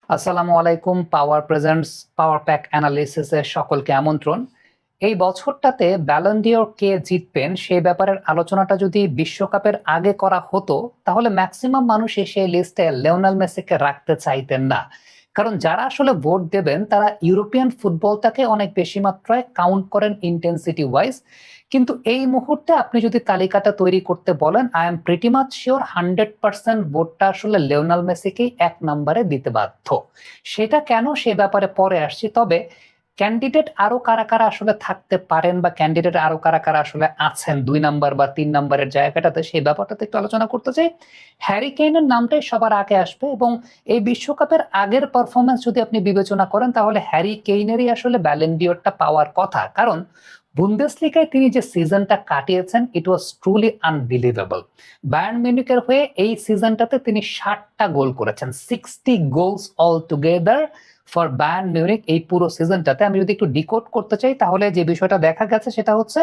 আসসালামু আলাইকুম। পাওয়ার presents power pack অ্যানালিসিসের সকলকে আমন্ত্রণ। এই বছরটাতে ব্যালন ডিওর কে জিতবেন সেই ব্যাপারের আলোচনাটা যদি বিশ্বকাপের আগে করা হতো তাহলে ম্যাক্সিমাম মানুষই সেই লিস্টে লিওনেল মেসিকে রাখতে চাইতেন না। কারণ যারা আসলে ভোট দেবেন তারা ইউরোপিয়ান ফুটবলটাকে অনেক বেশি মাত্রায় কাউন্ট করেন ইন্টেন্সিটি ওয়াইজ। কিন্তু এই মুহূর্তে আপনি যদি তালিকাটা তৈরি করতে বলেন, I am pretty much sure 100% ভোটটা আসলে লিওনেল মেসিকেই এক নম্বরে দিতে বাধ্য। সেটা কেন সে ব্যাপারে পরে আসছি। তবে ক্যান্ডিডেট আরো কারা কারা আসলে থাকতে পারেন বা ক্যান্ডিডেট আরো কারা কারা আসলে আছেন 2 নাম্বার বা 3 নাম্বারের জায়গাটাতে, সেই ব্যাপারটাতে একটু আলোচনা করতে চাই। হ্যারি কেইনের নামটাই সবার আগে আসবে এবং এই বিশ্বকাপের আগের পারফরমেন্স যদি আপনি বিবেচনা করেন তাহলে হ্যারি কেইনেরই আসলে ব্যালন ডিওরটা পাওয়ার কথা। কারণ বুন্দেসলিগায় তিনি যে সিজনটা কাটিয়েছেন ইট ওয়াজ ট্রুলি আনবিলিভেবল। বায়ার্ন মিউনিখের হয়ে এই সিজনটাতে তিনি 60টা গোল করেছেন, 60 goals all together for Bayern Munich. এই পুরো সিজনটাতে আমি যদি একটু ডিকোড করতে চাই তাহলে যে বিষয়টা দেখা গেছে সেটা হচ্ছে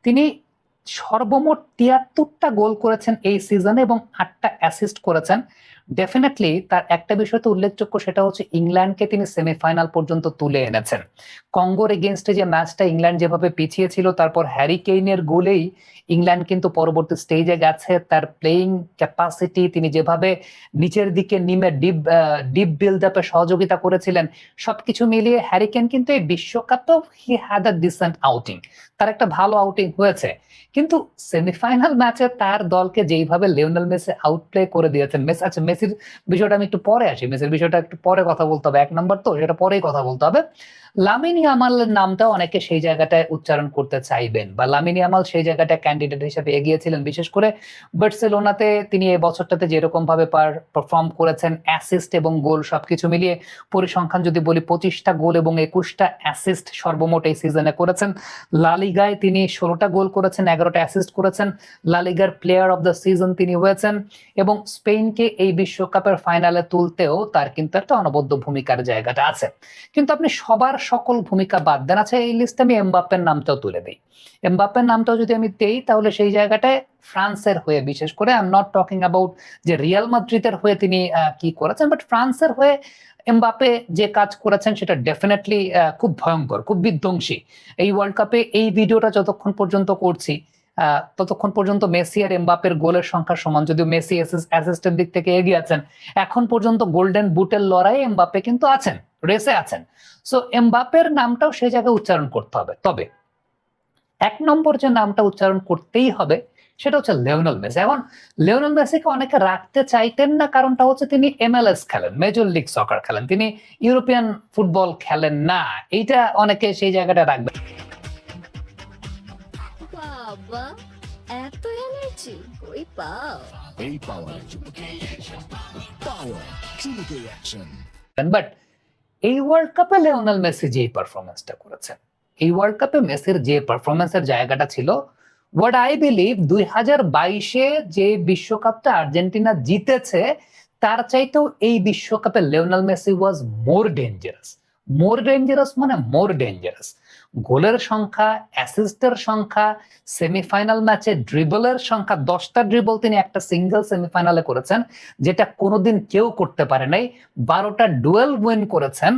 তিনি সর্বমোট 73টা গোল করেছেন এই সিজনে এবং 8টা অ্যাসিস্ট করেছেন। ডেফিনেটলি তার একটা বিষয় তো উল্লেখযোগ্য, সেটা হচ্ছে ইংল্যান্ডকে তিনি সেমিফাইনাল পর্যন্ত তুলে এনেছেন। কঙ্গোর এগেইনস্টে যে ম্যাচটা ইংল্যান্ড যেভাবে পিছিয়ে ছিল, তারপর হ্যারি কেইনের গোলেই ইংল্যান্ড কিন্তু পরবর্তী স্টেজে গেছে। তার প্লেইং ক্যাপাসিটি, তিনি যেভাবে নিচের দিকে নেমে ডিপ বিল্ড আপে সহযোগিতা করেছিলেন, সবকিছু মিলিয়ে হ্যারি কেইন কিন্তু এই বিশ্বকাপেও he had a decent outing. তার একটা ভালো আউটিং হয়েছে। কিন্তু সেমিফাইনাল ম্যাচে তার দলকে যেইভাবে লিওনেল মেসি আউটপ্লে করে দিয়েছেন, আচ্ছা মেসির বিষয়টা আমি একটু পরে আসি, মেসির বিষয়টা একটু পরে কথা বলতে হবে, 1 নাম্বার তো সেটা পরেই কথা বলতে হবে। লামিন ইয়ামালের নামটা অনেকে সেই জায়গাটায় উচ্চারণ করতে চাইবেন বা লামিন ইয়ামাল সেই জায়গাটায় ক্যান্ডিডেট হিসেবে এগিয়েছিলেন, বিশেষ করে বার্সেলোনাতে তিনি এই বছরটাতে যেরকম ভাবে পারফর্ম করেছেন, অ্যাসিস্ট এবং গোল সবকিছু মিলিয়ে পরিসংখ্যান যদি বলি 25টা গোল এবং 21টা অ্যাসিস্ট সর্বমোট এই সিজনে করেছেন। লা লিগায় তিনি 16টা গোল করেছেন, 11টা অ্যাসিস্ট করেছেন। লা লিগার প্লেয়ার অফ দ্য সিজন তিনি হয়েছেন এবং স্পেনকে এই বিশ্বকাপের ফাইনালে তুলতেও তার কিন্তু একটা অনবদ্য ভূমিকার জায়গাটা আছে। কিন্তু আপনি সবার সকল ভূমিকা বাদ দেন, আচ্ছা এই লিস্টে আমি এমবাপ্পের নামটাও তুলে দিই। এমবাপ্পের নামটাও যদি আমি দেই তাহলে সেই জায়গাটায় ফ্রান্সের হয়ে, বিশেষ করে I am not talking about যে রিয়াল মাদ্রিদের হয়ে তিনি কি করেছেন, বাট ফ্রান্সের হয়ে এমবাপ্পে যে কাজ করেছেন সেটা ডেফিনেটলি খুব ভয়ঙ্কর, খুব বিধ্বংসী। এই ওয়ার্ল্ড কাপে এই ভিডিওটা যতক্ষণ পর্যন্ত করছি ততক্ষণ পর্যন্ত মেসি আর এমবাপ্পের গোলের সংখ্যা সমান, যদিও মেসি অ্যাসিস্টের দিক থেকে এগিয়ে আছেন। এখন পর্যন্ত গোল্ডেন বুটের লড়াই এমবাপ্পে কিন্তু আছেন, রেসে আছেন। সো এমবাপ্পের নামটাও সেই জায়গায় উচ্চারণ করতে হবে। তবে 1 নম্বর যে নামটা উচ্চারণ করতেই হবে সেটা হচ্ছে লিওনেল মেসি। এখন লিওনেল মেসিকে অনেকে রাখতে চাইতেন না, কারণটা হচ্ছে তিনি MLS খেলেন, মেজর লিগ সকার খেলেন, তিনি ইউরোপিয়ান ফুটবল খেলেন না। এইটা অনেকে সেই জায়গাটা রাখবেন। বাবা, এত এনার্জি কই পাও? এই পাওয়ার পাওয়ার চুমুকে অ্যাকশন। বাট এই ওয়ার্ল্ড কাপে লিওনেল মেসি যে পারফরমেন্সটা করেছেন, এই ওয়ার্ল্ড কাপে মেসির যে পারফরমেন্সের জায়গাটা ছিল, হোয়াট আই বিলিভ 2022-এ যে বিশ্বকাপটা আর্জেন্টিনা জিতেছে তার চাইতেও এই বিশ্বকাপে লিওনেল মেসি ওয়াজ মোর ডেঞ্জারাস। মোর ডেঞ্জারাস মানে মোর ডেঞ্জারাস। গোলের সংখ্যা, অ্যাসিস্টের সংখ্যা, সেমিফাইনাল ম্যাচে ড্রিবলের সংখ্যা, 10টা ড্রিবল তিনি একটা সিঙ্গেল সেমিফাইনালে করেছেন, যেটা কোনোদিন কেউ করতে পারে নাই। 12টা ডুয়েল উইন করেছেন।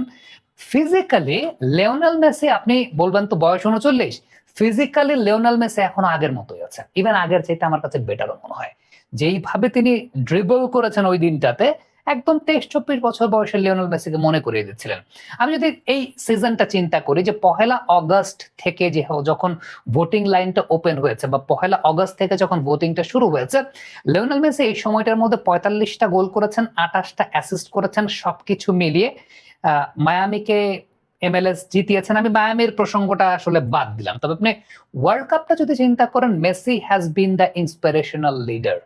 ফিজিক্যালি লিওনেল মেসি, আপনি বলবেন তো বয়স 39, ফিজিক্যালি লিওনেল মেসি এখনো আগের মতোই আছে, ইভেন আগের চাইতে আমার কাছে বেটারও মনে হয়। যেইভাবে তিনি ড্রিবল করেছেন ওই দিনটাতে, একদম 23-24 বছর বয়সের লিওনেল মেসিকে মনে করিয়ে দিচ্ছিলেন। আমি যদি এই সিজনটা চিন্তা করি যে 1 আগস্ট থেকে যে যখন ভোটিং লাইনটা ওপেন হয়েছে বা 1 আগস্ট থেকে যখন ভোটিংটা শুরু হয়েছে, লিওনেল মেসি এই সময়টার মধ্যে 45টা গোল করেছেন, 28টা অ্যাসিস্ট করেছেন, সবকিছু মিলিয়ে মায়ামিকে MLS জিতিয়েছেন। আমি মায়ামির প্রসঙ্গটা আসলে বাদ দিলাম। তবে আপনি ওয়ার্ল্ড কাপটা যদি চিন্তা করেন, Messi has been the inspirational leader,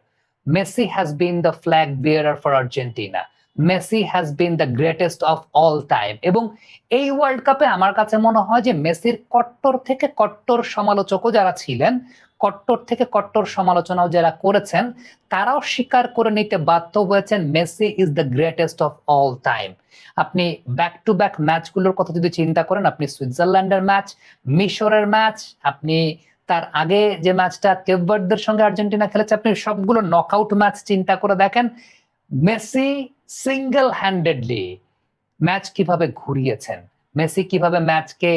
Messi has been the flag bearer for Argentina, Messi has been the greatest of all time. এবং এই ওয়ার্ল্ড কাপে আমার কাছে মনে হয় যে মেসির কট্টর থেকে কট্টর সমালোচকও যারা ছিলেন, কট্টর থেকে কট্টর সমালোচনাও যারা করেছেন, তারাও স্বীকার করে নিতে বাধ্য হয়েছেন Messi is the greatest of all time. আপনি ব্যাক টু ব্যাক ম্যাচগুলোর কথা যদি চিন্তা করেন, আপনি সুইজারল্যান্ডের ম্যাচ, মিশরের ম্যাচ, আপনি তার আগে যে ম্যাচটা কেপ ভার্দের সঙ্গে আর্জেন্টিনা খেলেছে, আপনি সবগুলো নকআউট ম্যাচ চিন্তা করে দেখেন, মেসি সিঙ্গেল হ্যান্ডেডলি ম্যাচ কিভাবে ঘুরিয়েছেন, মেসি কিভাবে ম্যাচকে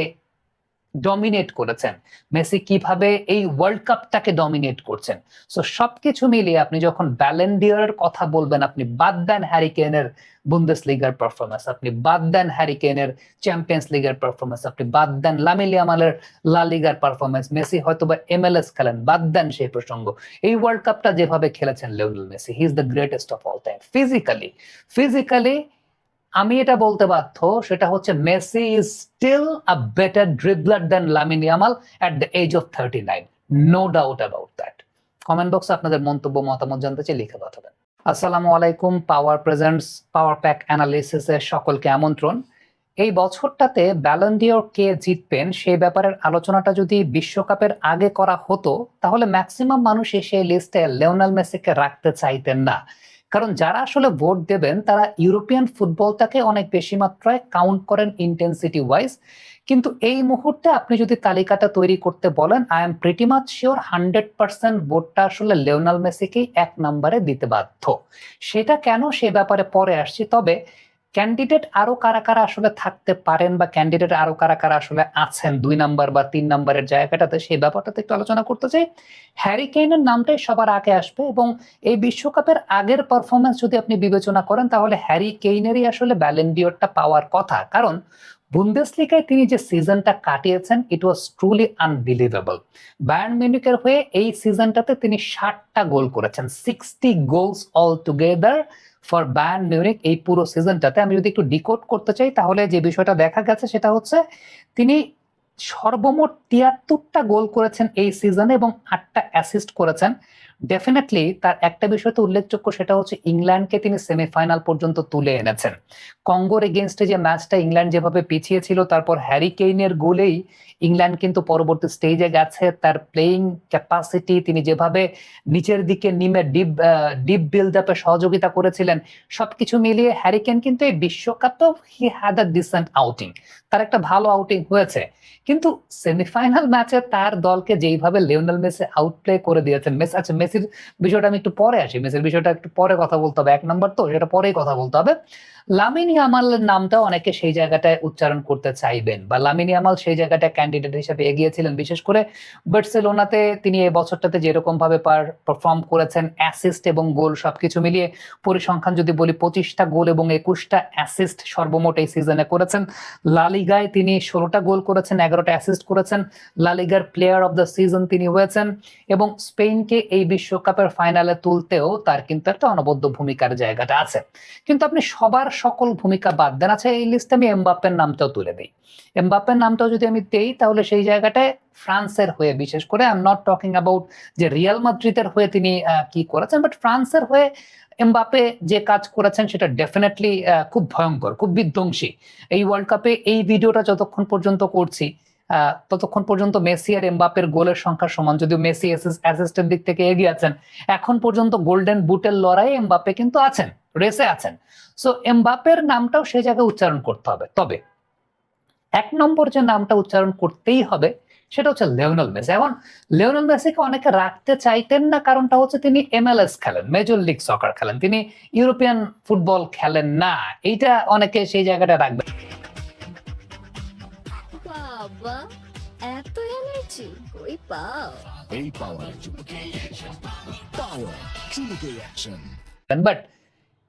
ডমিনেট করেছেন, মেসি কিভাবে এই ওয়ার্ল্ড কাপটাকে ডমিনেট করছেন। সো সবকিছু মিলিয়ে আপনি যখন ব্যালন ডি'অরের কথা বলবেন, আপনি বাদ দেন হ্যারি কেনের বুন্দেসলিগার পারফরমেন্স, আপনি বাদ দেন হ্যারি কেনের চ্যাম্পিয়ন্স লিগের পারফরমেন্স, আপনি বাদ দেন লামিন ইয়ামালের লা লিগার পারফরমেন্স, মেসি হয়তোবা MLS খেলেন, বাদ দেন সেই প্রসঙ্গ। এই ওয়ার্ল্ড কাপটা যেভাবে খেলেছেন Lionel Messi, he is the greatest of all time. Physically আমি এটা বলতে বাধ্য, সেটা হচ্ছে Messi is still a better dribbler than Lamine Yamal at the age of 39, no doubt about that. Comment বক্সে আপনাদের মন্তব্য মতামত জানতে চাই, লিখে পাঠাবেন। আসসালামু আলাইকুম, পাওয়ার প্রেজেন্টস পাওয়ার প্যাক অ্যানালিসিসে সকলকে আমন্ত্রণ। এই বছরটাতে ব্যালন ডি'অর কে জিতবেন সেই ব্যাপারের আলোচনাটা যদি বিশ্বকাপের আগে করা হতো, তাহলে ম্যাক্সিমাম মানুষ সেই লিস্টে লিওনেল মেসিকে রাখতে চাইতেন না। কারণ যারা আসলে ভোট দেবেন তারা ইউরোপিয়ান ফুটবলটাকে অনেক বেশি মাত্রায় কাউন্ট করেন ইন্টেন্সিটি ওয়াইজ। কিন্তু এই মুহূর্তে আপনি যদি তালিকাটা তৈরি করতে বলেন, I am pretty much sure 100% ভোটটা আসলে লিওনেল মেসিকেই 1 নম্বরে দিতে বাধ্য। সেটা কেন, সে ব্যাপারে পরে আসছি। তবে ক্যান্ডিডেট আরো কারা কারা আসলে থাকতে পারেন, বা ক্যান্ডিডেট আরো কারা কারা আসলে আছেন 2 নাম্বার বা 3 নাম্বারের জায়গাটাতে, সেই ব্যাপারটাতে একটু আলোচনা করতে চাই। হ্যারি কেইনের নামটাই সবার আগে আসবে, এবং এই বিশ্বকাপের আগের পারফরমেন্স যদি আপনি বিবেচনা করেন, তাহলে হ্যারি কেইনেরই আসলে ব্যালন ডি'অরটা পাওয়ার কথা। কারণ বুন্দেসলিগায় তিনি যে সিজনটা কাটিয়েছেন, ইট ওয়াজ ট্রুলি আনবিলিভেবল। বায়ার্ন মিউনিখের হয়ে এই সিজনটাতে তিনি 60টা গোল করেছেন, 60 goals all together for Bayern Munich এই পুরো সিজনটাতে। আমি যদি একটু ডিকোড করতে চাই, তাহলে যে বিষয়টা দেখা গেছে সেটা হচ্ছে তিনি সর্বমোট 73টা গোল করেছেন এই সিজনে এবং 8টা অ্যাসিস্ট করেছেন। ডেফিনেটলি তার একটা বিষয় তো উল্লেখযোগ্য, সেটা হচ্ছে ইংল্যান্ডকে তিনি সেমিফাইনাল পর্যন্ত তুলে এনেছেন। কঙ্গোর এগেইনস্টে যে ম্যাচটা ইংল্যান্ড যেভাবে পিছিয়ে ছিল, তারপর হ্যারি কেইনের গোলেই ইংল্যান্ড কিন্তু পরবর্তী স্টেজে গেছে। তার প্লেইং ক্যাপাসিটি, তিনি যেভাবে নিচের দিকে নেমে ডিপ বিল্ড আপে সহযোগিতা করেছিলেন, সবকিছু মিলিয়ে হ্যারি কেইন কিন্তু এই বিশ্বকাপেও he had a decent outing, তার একটা ভালো আউটিং হয়েছে। কিন্তু সেমিফাইনাল ম্যাচে তার দলকে যেইভাবে লিওনেল মেসি আউটপ্লে করে দিয়েছেন, মেসির বিষয়টা আমি একটু পরে আসি, মেসির বিষয়টা একটু পরে কথা বলতে হবে, 1 নম্বর তো সেটা পরেই কথা বলতে হবে। লামিন ইয়ামালের নামটা অনেকে সেই জায়গাটায় উচ্চারণ করতে চাইবেন, বা লামিন ইয়ামাল সেই জায়গাটায় ক্যান্ডিডেট হিসেবে এগিয়েছিলেন, বিশেষ করে বার্সেলোনাতে তিনি এই বছরটাতে যেরকম ভাবে পারফর্ম করেছেন, অ্যাসিস্ট এবং গোল সবকিছু মিলিয়ে পরিসংখ্যান যদি বলি, 25টা গোল এবং 21টা অ্যাসিস্ট সর্বমোট এই সিজনে করেছেন। লা লিগায় তিনি 16টা গোল করেছেন, 11টা অ্যাসিস্ট করেছেন, লা লিগার প্লেয়ার অফ দ্য সিজন তিনি হয়েছেন, এবং স্পেনকে এই বিশ্বকাপের ফাইনালে তুলতেও তার কিন্তু একটা অনবদ্য ভূমিকার জায়গাটা আছে। কিন্তু আপনি সবার সকল ভূমিকা বাদ দেন, আচ্ছা এই লিস্টে আমি এমবাপ্পের নামটাও তুলে দিই। এমবাপ্পের নামটাও যদি আমি দেই, তাহলে সেই জায়গাটায় ফ্রান্সের হয়ে, বিশেষ করে I am not talking about যে রিয়াল মাদ্রিদের হয়ে তিনি কি করেছেন, বাট ফ্রান্সের হয়ে এমবাপ্পে যে কাজ করেছেন সেটা ডেফিনেটলি খুব ভয়ঙ্কর, খুব বিধ্বংসী। এই ওয়ার্ল্ড কাপে এই ভিডিওটা যতক্ষণ পর্যন্ত করছি, ততক্ষণ পর্যন্ত মেসি আর এমবাপ্পের গোলের সংখ্যা সমান, যদিও মেসি অ্যাসিস্টের দিক থেকে এগিয়ে আছেন। এখন পর্যন্ত গোল্ডেন বুটের লড়াইয়ে এমবাপ্পে কিন্তু আছেন, রেসে আছেন। সো এমবাপ্পের নামটাও সেই জায়গায় উচ্চারণ করতে হবে। তবে 1 নম্বর যে নামটা উচ্চারণ করতেই হবে সেটা হচ্ছে লিওনেল মেসি। এখন লিওনেল মেসিকে অনেকে রাখতে চাইতেন না, কারণটা হচ্ছে তিনি MLS খেলেন, মেজর লিগ সকার খেলেন, তিনি ইউরোপিয়ান ফুটবল খেলেন না। এইটা অনেকে সেই জায়গাটা রাখবে। বাবা, এত এনার্জি কই পাও? A power. Power. Chumuke action. But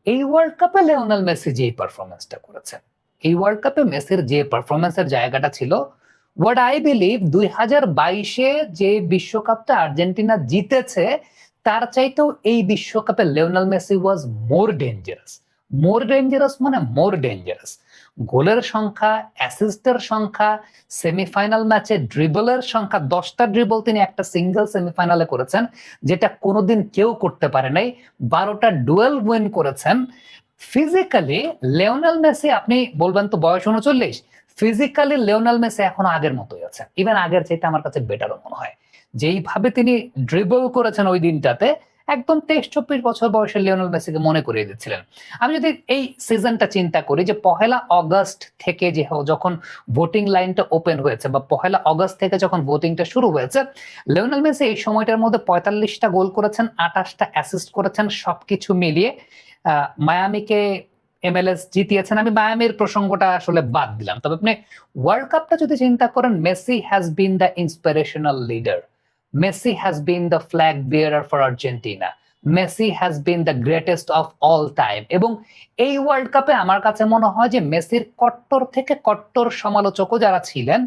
এই ওয়ার্ল্ড কাপে লিওনেল মেসি যে পারফরমেন্সটা করেছেন, এই ওয়ার্ল্ড কাপে মেসির যে পারফরমেন্সের জায়গাটা ছিল, হোয়াট আই বিলিভ 2022-এ যে বিশ্বকাপটা আর্জেন্টিনা জিতেছে, তার চাইতেও এই বিশ্বকাপে লিওনেল মেসি ওয়াজ মোর ডেঞ্জারাস, মানে মোর ডেঞ্জারাস। গোলের সংখ্যা, অ্যাসিস্টের সংখ্যা, সেমিফাইনাল ম্যাচে ড্রিবলের সংখ্যা, 10টা ড্রিবল তিনি একটা সিঙ্গেল সেমিফাইনালে করেছেন, যেটা কোনোদিন কেউ করতে পারে নাই। 12টা ডুয়েল উইন করেছেন। ফিজিক্যালি লিওনেল মেসি, আপনি বলবেন তো বয়স 39, ফিজিক্যালি লিওনেল মেসি এখনো আগের মতোই আছেন, ইভেন আগের চাইতে আমার কাছে বেটারও মনে হয়। যেইভাবে তিনি ড্রিবল করেছেন ওই দিনটাতে, একদম 23-24 বছর বয়সের লিওনেল মেসিকে মনে করিয়ে দিচ্ছিলেন। আমি যদি এই সিজনটা চিন্তা করি, যে 1 আগস্ট থেকে যে যখন ভোটিং লাইনটা ওপেন হয়েছে, বা 1 আগস্ট থেকে যখন ভোটিংটা শুরু হয়েছে, লিওনেল মেসি এই সময়টার মধ্যে 45টা গোল করেছেন, 28টা অ্যাসিস্ট করেছেন, সবকিছু মিলিয়ে মায়ামিকে MLS জিতিয়েছেন, আমি মায়ামির প্রসঙ্গটা আসলে বাদ দিলাম। তবে আপনি ওয়ার্ল্ড কাপটা যদি চিন্তা করেন, Messi has been the inspirational leader, Messi has been the flag bearer for Argentina, Messi has been the greatest of all time. এবং এই ওয়ার্ল্ড কাপে আমার কাছে মনে হয় যে মেসির কট্টর থেকে কট্টর সমালোচকও যারা ছিলেন,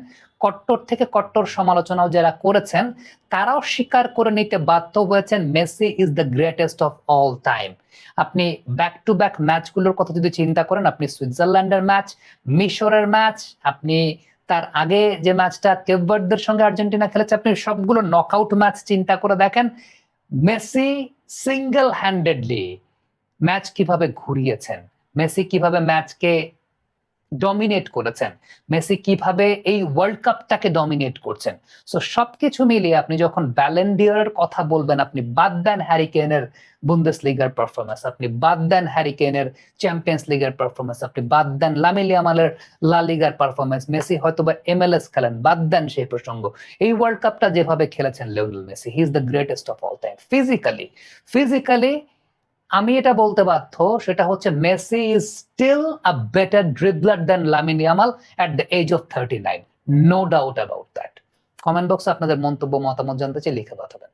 কট্টর থেকে কট্টর সমালোচনাও যারা করেছেন, তারাও স্বীকার করে নিতে বাধ্য হয়েছেন Messi is the greatest of all time. আপনি ব্যাক টু ব্যাক ম্যাচগুলোর কথা যদি চিন্তা করেন, আপনি সুইজারল্যান্ডের ম্যাচ, মিশরের ম্যাচ, আপনি তার আগে যে ম্যাচটা কেপ ভার্দের সঙ্গে আর্জেন্টিনা খেলেছে, আপনি সবগুলো নকআউট ম্যাচ চিন্তা করে দেখেন, মেসি সিঙ্গেল হ্যান্ডেডলি ম্যাচ কিভাবে ঘুরিয়েছেন, মেসি কিভাবে ম্যাচকে ডমিনেট করেছেন, মেসি কিভাবে এই ওয়ার্ল্ড কাপটাকে ডমিনেট করছেন। সো সবকিছু মিলিয়ে আপনি যখন ব্যালন ডি'অরের কথা বলবেন, আপনি বাদ দেন হ্যারি কেনের বুন্দেসলিগার পারফরমেন্স, আপনি বাদ দেন হ্যারি কেনের চ্যাম্পিয়ন্স লিগের পারফরমেন্স, আপনি বাদ দেন লামিন ইয়ামালের লা লিগার পারফরমেন্স, মেসি হয়তোবা MLS খেলেন, বাদ দেন সেই প্রসঙ্গ, এই ওয়ার্ল্ড কাপটা যেভাবে খেলেছেন Lionel Messi, he is the greatest of all time. Physically আমি এটা বলতে বাধ্য, সেটা হচ্ছে Messi is still a better dribbler than Lamine Yamal at the age of 39, no doubt about that. Comment বক্সে আপনাদের মন্তব্য মতামত জানতে চাই, লিখে পাঠাবেন।